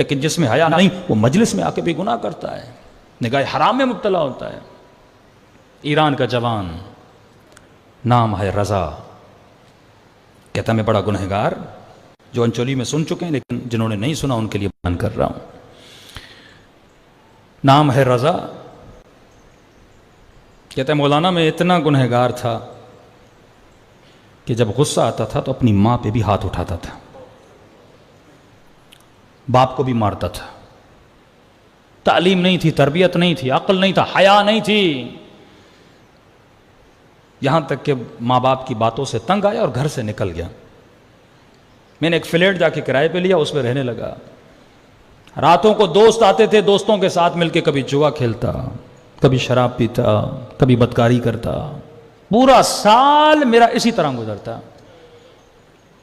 لیکن جس میں حیا نہیں وہ مجلس میں آ کے بھی گناہ کرتا ہے، نگاہ حرام میں مبتلا ہوتا ہے۔ ایران کا جوان، نام ہے رضا، کہتا میں بڑا گنہگار، جو انچولی میں سن چکے ہیں لیکن جنہوں نے نہیں سنا ان کے لیے بیان کر رہا ہوں۔ نام ہے رضا، کہتا ہے مولانا میں اتنا گنہگار تھا کہ جب غصہ آتا تھا تو اپنی ماں پہ بھی ہاتھ اٹھاتا تھا، باپ کو بھی مارتا تھا۔ تعلیم نہیں تھی، تربیت نہیں تھی، عقل نہیں تھا، حیا نہیں تھی، یہاں تک کہ ماں باپ کی باتوں سے تنگ آیا اور گھر سے نکل گیا۔ میں نے ایک فلیٹ جا کے کرائے پہ لیا، اس پہ رہنے لگا۔ راتوں کو دوست آتے تھے، دوستوں کے ساتھ مل کے کبھی جوا کھیلتا، کبھی شراب پیتا، کبھی بدکاری کرتا۔ پورا سال میرا اسی طرح گزرتا۔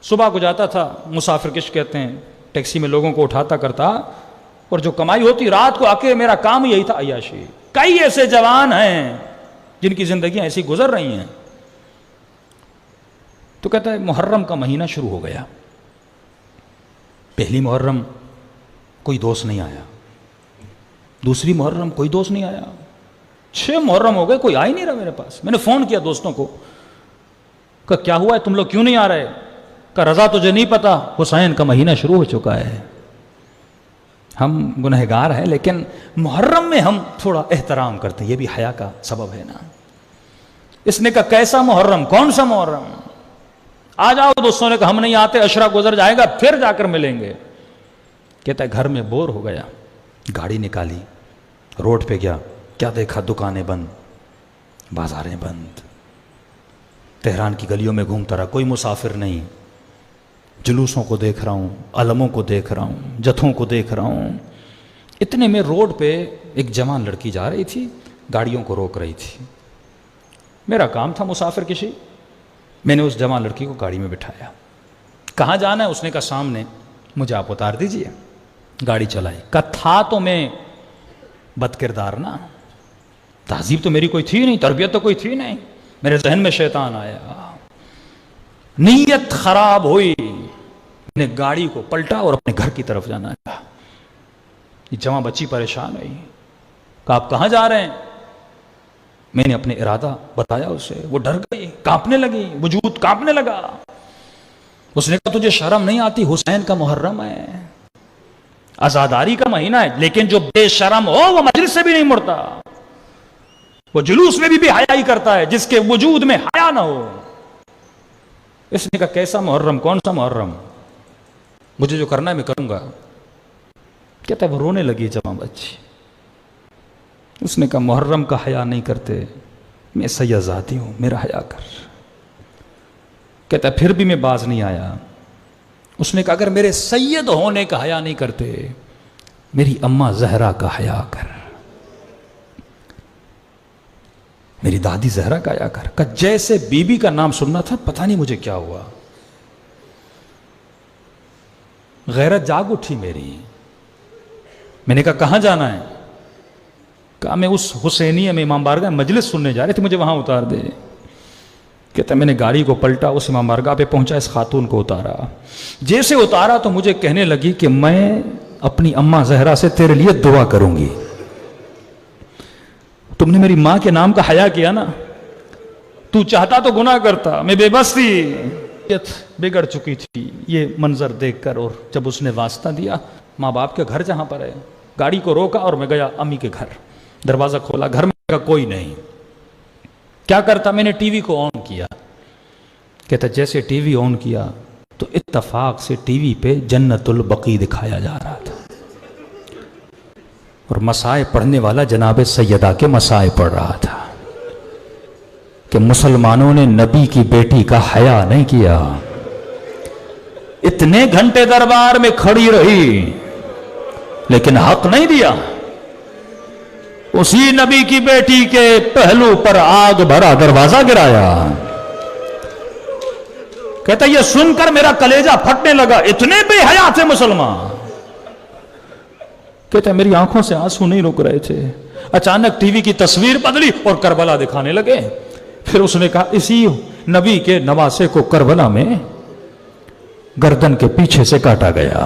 صبح کو جاتا تھا، مسافر کش کہتے ہیں، ٹیکسی میں لوگوں کو اٹھاتا کرتا، اور جو کمائی ہوتی رات کو آ کے میرا کام یہی تھا، عیاشی۔ کئی ایسے جوان ہیں جن کی زندگیاں ایسی گزر رہی ہیں۔ تو کہتا ہے محرم کا مہینہ شروع ہو گیا، پہلی محرم کوئی دوست نہیں آیا، دوسری محرم کوئی دوست نہیں آیا، 6 محرم ہو گئے، کوئی آ ہی نہیں رہا میرے پاس۔ میں نے فون کیا دوستوں کو، کہا کیا ہوا ہے، تم لوگ کیوں نہیں آ رہے؟ کہا رضا تجھے نہیں پتا، حسین کا مہینہ شروع ہو چکا ہے۔ ہم گنہگار ہیں لیکن محرم میں ہم تھوڑا احترام کرتے ہیں، یہ بھی حیا کا سبب ہے نا۔ اس نے کہا کیسا محرم، کون سا محرم؟ آ جاؤ۔ دوستوں نے کہا ہم نہیں آتے، عشرہ گزر جائے گا پھر جا کر ملیں گے۔ کہتا ہے گھر میں بور ہو گیا، گاڑی نکالی، روڈ پہ گیا، کیا دیکھا، دکانیں بند، بازاریں بند، تہران کی گلیوں میں گھومتا رہا، کوئی مسافر نہیں، جلوسوں کو دیکھ رہا ہوں، علموں کو دیکھ رہا ہوں، جتھوں کو دیکھ رہا ہوں۔ اتنے میں روڈ پہ ایک جوان لڑکی جا رہی تھی، گاڑیوں کو روک رہی تھی۔ میرا کام تھا مسافر کشی، میں نے اس جوان لڑکی کو گاڑی میں بٹھایا۔ کہاں جانا ہے؟ اس نے کہا سامنے، مجھے آپ اتار دیجئے۔ گاڑی چلائی، کہا تھا تو میں بد کردار نا، تہذیب تو میری کوئی تھی نہیں، تربیت تو کوئی تھی نہیں، میرے ذہن میں شیطان آیا، نیت خراب ہوئی، میں نے گاڑی کو پلٹا اور اپنے گھر کی طرف جانا چاہا۔ یہ جوان بچی پریشان ہوئی، کہا آپ کہاں جا رہے ہیں؟ میں نے اپنے ارادہ بتایا اسے، وہ ڈر گئی، کانپنے لگی، وجود کانپنے لگا۔ اس نے کہا تجھے شرم نہیں آتی، حسین کا محرم ہے، عزاداری کا مہینہ ہے، لیکن جو بے شرم ہو وہ مجلس سے بھی نہیں مڑتا، وہ جلوس میں بھی حیا ہی کرتا ہے، جس کے وجود میں حیا نہ ہو۔ اس نے کہا کیسا محرم، کون سا محرم؟ مجھے جو کرنا ہے میں کروں گا۔ کہتا ہے وہ رونے لگی جوان بچی۔ اس نے کہا محرم کا حیا نہیں کرتے، میں سیدزادی ہوں، میرا حیا کر۔ کہتا ہے پھر بھی میں باز نہیں آیا۔ اس نے کہا اگر میرے سید ہونے کا حیا نہیں کرتے، میری اماں زہرا کا حیا کر، میری دادی زہرا کا حیا کر۔ کہا جیسے بی بی کا نام سننا تھا پتہ نہیں مجھے کیا ہوا، غیرت جاگ اٹھی میری۔ میں نے کہا کہاں جانا ہے؟ کہا میں اس حسینیہ میں امام بارگاہ مجلس سننے جا رہے تھے، مجھے وہاں اتار دے۔ کہتا ہے میں نے گاڑی کو پلٹا، اس امام بارگاہ پہ پہنچا، اس خاتون کو اتارا۔ جیسے اتارا تو مجھے کہنے لگی کہ میں اپنی اماں زہرا سے تیرے لیے دعا کروں گی۔ تم نے میری ماں کے نام کا حیا کیا نا، تو چاہتا تو گناہ کرتا، میں بے بس تھی، بگڑ چکی تھی یہ منظر دیکھ کر۔ اور جب اس نے واسطہ دیا ماں باپ کے گھر جہاں پر ہے، گاڑی کو روکا اور میں گیا امی کے گھر، دروازہ کھولا، گھر میں کوئی نہیں۔ کیا کرتا؟ میں نے ٹی وی کو آن کیا۔ کہتا جیسے ٹی وی آن کیا تو اتفاق سے ٹی وی پہ جنت البقیع دکھایا جا رہا تھا، اور مسائے پڑھنے والا جناب سیدہ کے مسائے پڑھ رہا تھا کہ مسلمانوں نے نبی کی بیٹی کا حیا نہیں کیا۔ اتنے گھنٹے دربار میں کھڑی رہی لیکن حق نہیں دیا، اسی نبی کی بیٹی کے پہلو پر آگ بھرا دروازہ گرایا۔ کہتا یہ سن کر میرا کلیجہ پھٹنے لگا، اتنے بے حیا تھے مسلمان۔ کہتا میری آنکھوں سے آنسو نہیں رک رہے تھے۔ اچانک ٹی وی کی تصویر بدلی اور کربلا دکھانے لگے۔ پھر اس نے کہا اسی نبی کے نواسے کو کربلا میں گردن کے پیچھے سے کاٹا گیا۔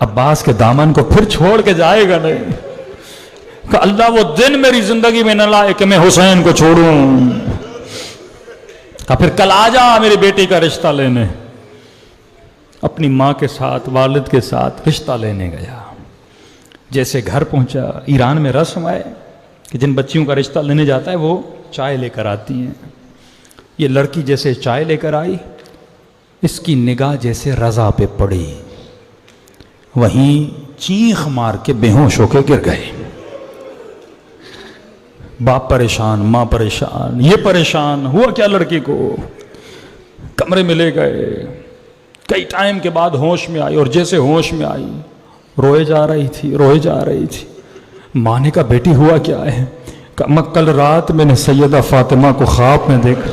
عباس کے دامن کو پھر چھوڑ کے جائے گا نہیں کہ اللہ وہ دن میری زندگی میں نہ لائے کہ میں حسین کو چھوڑوں. کہ پھر کل آ جا میری بیٹی کا رشتہ لینے. اپنی ماں کے ساتھ والد کے ساتھ رشتہ لینے گیا. جیسے گھر پہنچا، ایران میں رسم ہے کہ جن بچیوں کا رشتہ لینے جاتا ہے وہ چائے لے کر آتی ہیں. یہ لڑکی جیسے چائے لے کر آئی، اس کی نگاہ جیسے رضا پہ پڑی، وہیں چیخ مار کے بے ہوش ہو کے گر گئے. باپ پریشان، ماں پریشان، یہ پریشان. ہوا کیا لڑکی کو؟ کمرے میں لے گئے. کئی ٹائم کے بعد ہوش میں آئی، اور جیسے ہوش میں آئی روئے جا رہی تھی. ماں نے کہا بیٹی ہوا کیا ہے؟ کہا کل رات میں نے سیدہ فاطمہ کو خواب میں دیکھا.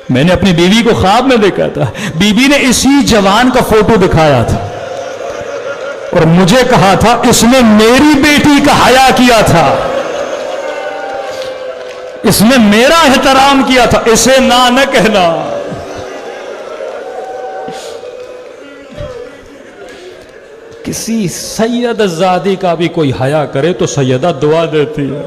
میں نے اپنی بیوی کو خواب میں دیکھا تھا. بیوی نے اسی جوان کا فوٹو دکھایا تھا اور مجھے کہا تھا اس نے میری بیٹی کا حیا کیا تھا، اس نے میرا احترام کیا تھا، اسے نہ کہنا. کسی سید زادی کا بھی کوئی حیا کرے تو سیدہ دعا دیتی ہے.